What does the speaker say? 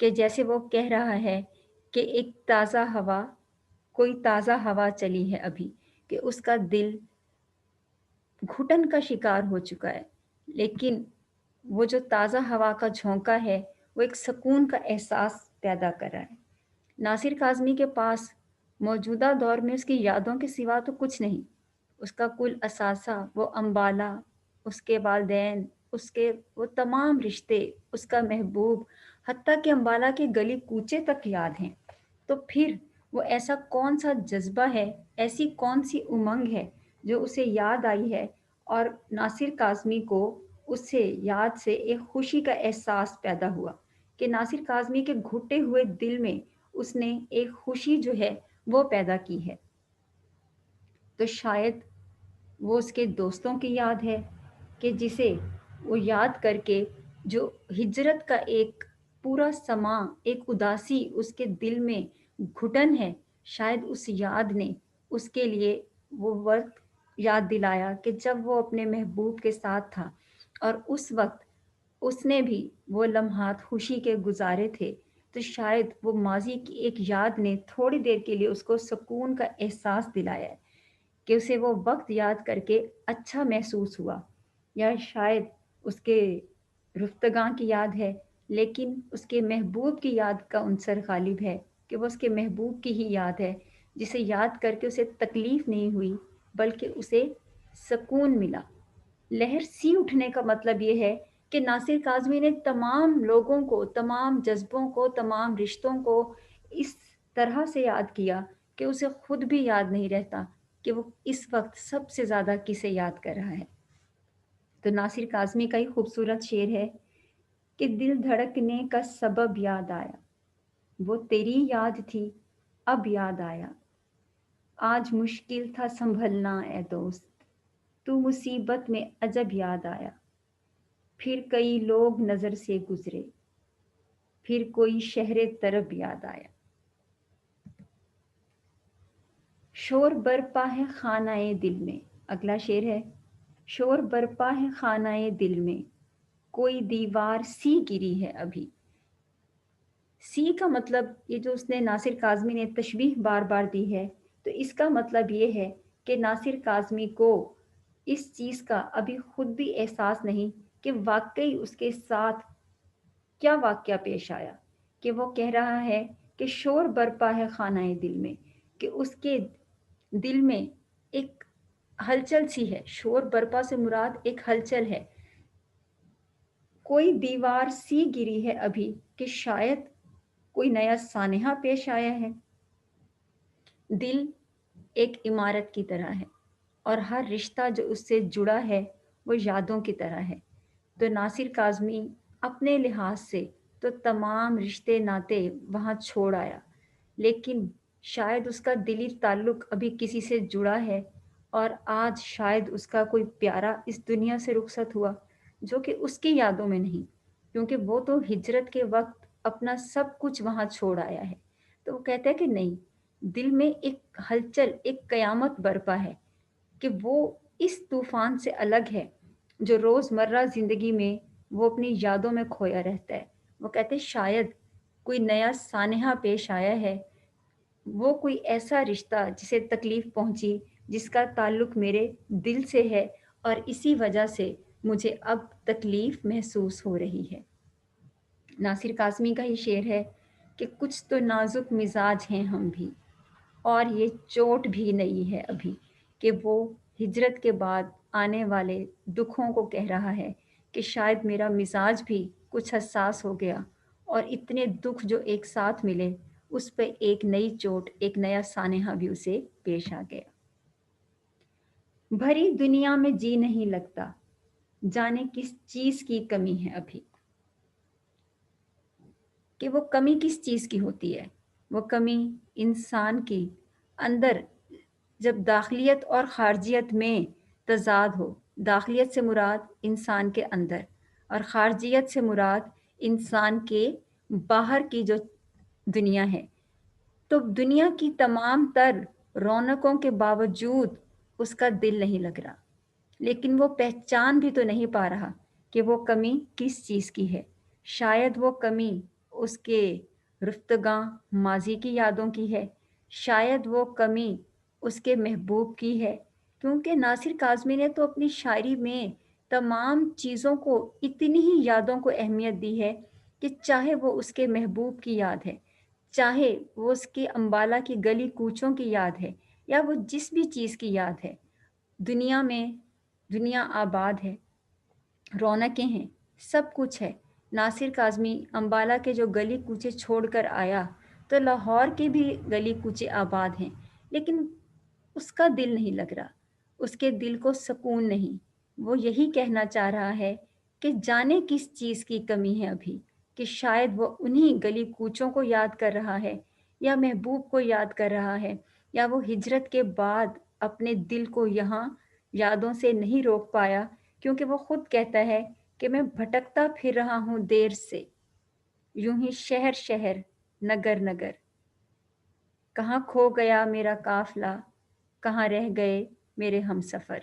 کہ جیسے وہ کہہ رہا ہے کہ ایک تازہ ہوا، کوئی تازہ ہوا چلی ہے ابھی، کہ اس کا دل گھٹن کا شکار ہو چکا ہے، لیکن وہ جو تازہ ہوا کا جھونکا ہے وہ ایک سکون کا احساس پیدا کر رہا ہے۔ ناصر کاظمی کے پاس موجودہ دور میں اس کی یادوں کے سوا تو کچھ نہیں۔ اس کا کل اثاثہ، وہ امبالہ، اس کے والدین، اس کے وہ تمام رشتے، اس کا محبوب، حتیٰ کہ امبالہ کے گلی کوچے تک یاد ہیں۔ تو پھر وہ ایسا کون سا جذبہ ہے، ایسی کون سی امنگ ہے جو اسے یاد آئی ہے، اور ناصر کاظمی کو اس سے یاد سے ایک خوشی کا احساس پیدا ہوا کہ ناصر کاظمی کے گھٹے ہوئے دل میں اس نے ایک خوشی جو ہے وہ پیدا کی ہے۔ تو شاید وہ اس کے دوستوں کی یاد ہے کہ جسے وہ یاد کر کے جو ہجرت کا ایک پورا سما، ایک اداسی اس کے دل میں گھٹن ہے، شاید اس یاد نے اس کے لیے وہ وقت یاد دلایا کہ جب وہ اپنے محبوب کے ساتھ تھا، اور اس وقت اس نے بھی وہ لمحات خوشی کے گزارے تھے۔ تو شاید وہ ماضی کی ایک یاد نے تھوڑی دیر کے لیے اس کو سکون کا احساس دلایا ہے کہ اسے وہ وقت یاد کر کے اچھا محسوس ہوا، یا شاید اس کے رفتگاں کی یاد ہے، لیکن اس کے محبوب کی یاد کا عنصر غالب ہے کہ وہ اس کے محبوب کی ہی یاد ہے، جسے یاد کر کے اسے تکلیف نہیں ہوئی بلکہ اسے سکون ملا۔ لہر سی اٹھنے کا مطلب یہ ہے کہ ناصر کاظمی نے تمام لوگوں کو، تمام جذبوں کو، تمام رشتوں کو اس طرح سے یاد کیا کہ اسے خود بھی یاد نہیں رہتا کہ وہ اس وقت سب سے زیادہ کسے یاد کر رہا ہے۔ تو ناصر کاظمی کا ہی خوبصورت شعر ہے کہ دل دھڑکنے کا سبب یاد آیا، وہ تیری یاد تھی اب یاد آیا، آج مشکل تھا سنبھلنا اے دوست، تو مصیبت میں عجب یاد آیا، پھر کئی لوگ نظر سے گزرے، پھر کوئی شہر طرب یاد آیا۔ شور برپا ہے خانہ دل میں، اگلا شعر ہے، شور برپا ہے خانہ دل میں، کوئی دیوار سی گری ہے ابھی۔ سی کا مطلب، یہ جو اس نے ناصر کاظمی نے تشبیہ بار بار دی ہے، تو اس کا مطلب یہ ہے کہ ناصر کاظمی کو اس چیز کا ابھی خود بھی احساس نہیں کہ واقعی اس کے ساتھ کیا واقعہ پیش آیا، کہ وہ کہہ رہا ہے کہ شور برپا ہے خانہ دل میں، کہ اس کے دل میں ایک ہلچل سی ہے۔ شور برپا سے مراد ایک ہلچل ہے۔ کوئی دیوار سی گری ہے ابھی، کہ شاید کوئی نیا سانحہ پیش آیا ہے۔ دل ایک عمارت کی طرح ہے، اور ہر رشتہ جو اس سے جڑا ہے وہ یادوں کی طرح ہے۔ تو ناصر کاظمی اپنے لحاظ سے تو تمام رشتے ناتے وہاں چھوڑ آیا، لیکن شاید اس کا دلی تعلق ابھی کسی سے جڑا ہے، اور آج شاید اس کا کوئی پیارا اس دنیا سے رخصت ہوا جو کہ اس کی یادوں میں نہیں، کیونکہ وہ تو ہجرت کے وقت اپنا سب کچھ وہاں چھوڑ آیا ہے۔ تو وہ کہتا ہے کہ نہیں، دل میں ایک ہلچل، ایک قیامت برپا ہے کہ وہ اس طوفان سے الگ ہے جو روزمرہ زندگی میں وہ اپنی یادوں میں کھویا رہتا ہے۔ وہ کہتے ہیں شاید کوئی نیا سانحہ پیش آیا ہے، وہ کوئی ایسا رشتہ جسے تکلیف پہنچی، جس کا تعلق میرے دل سے ہے، اور اسی وجہ سے مجھے اب تکلیف محسوس ہو رہی ہے۔ ناصر کاظمی کا ہی شعر ہے کہ کچھ تو نازک مزاج ہیں ہم بھی، اور یہ چوٹ بھی نہیں ہے ابھی، کہ وہ ہجرت کے بعد آنے والے دکھوں کو کہہ رہا ہے کہ شاید میرا مزاج بھی کچھ حساس ہو گیا، اور اتنے دکھ جو ایک ساتھ ملے اس پہ ایک نئی چوٹ، ایک نیا سانحہ بھی اسے پیش آ گیا۔ بھری دنیا میں جی نہیں لگتا، جانے کس چیز کی کمی ہے ابھی۔ کہ وہ کمی کس چیز کی ہوتی ہے؟ وہ کمی انسان کی اندر جب داخلیت اور خارجیت میں تضاد ہو۔ داخلیت سے مراد انسان کے اندر، اور خارجیت سے مراد انسان کے باہر کی جو دنیا ہے۔ تو دنیا کی تمام تر رونقوں کے باوجود اس کا دل نہیں لگ رہا، لیکن وہ پہچان بھی تو نہیں پا رہا کہ وہ کمی کس چیز کی ہے۔ شاید وہ کمی اس کے رفتگاں ماضی کی یادوں کی ہے، شاید وہ کمی اس کے محبوب کی ہے، کیونکہ ناصر کاظمی نے تو اپنی شاعری میں تمام چیزوں کو اتنی ہی یادوں کو اہمیت دی ہے کہ چاہے وہ اس کے محبوب کی یاد ہے، چاہے وہ اس کے امبالہ کی گلی کوچوں کی یاد ہے، یا وہ جس بھی چیز کی یاد ہے، دنیا میں دنیا آباد ہے، رونقیں ہیں، سب کچھ ہے۔ ناصر کاظمی امبالہ کے جو گلی کوچے چھوڑ کر آیا تو لاہور کے بھی گلی کوچے آباد ہیں، لیکن اس کا دل نہیں لگ رہا، اس کے دل کو سکون نہیں۔ وہ یہی کہنا چاہ رہا ہے کہ جانے کس چیز کی کمی ہے ابھی، کہ شاید وہ انہی گلی کوچوں کو یاد کر رہا ہے، یا محبوب کو یاد کر رہا ہے، یا وہ ہجرت کے بعد اپنے دل کو یہاں یادوں سے نہیں روک پایا، کیونکہ وہ خود کہتا ہے کہ میں بھٹکتا پھر رہا ہوں دیر سے، یوں ہی شہر شہر، نگر نگر، کہاں کھو گیا میرا قافلہ، کہاں رہ گئے میرے ہم سفر۔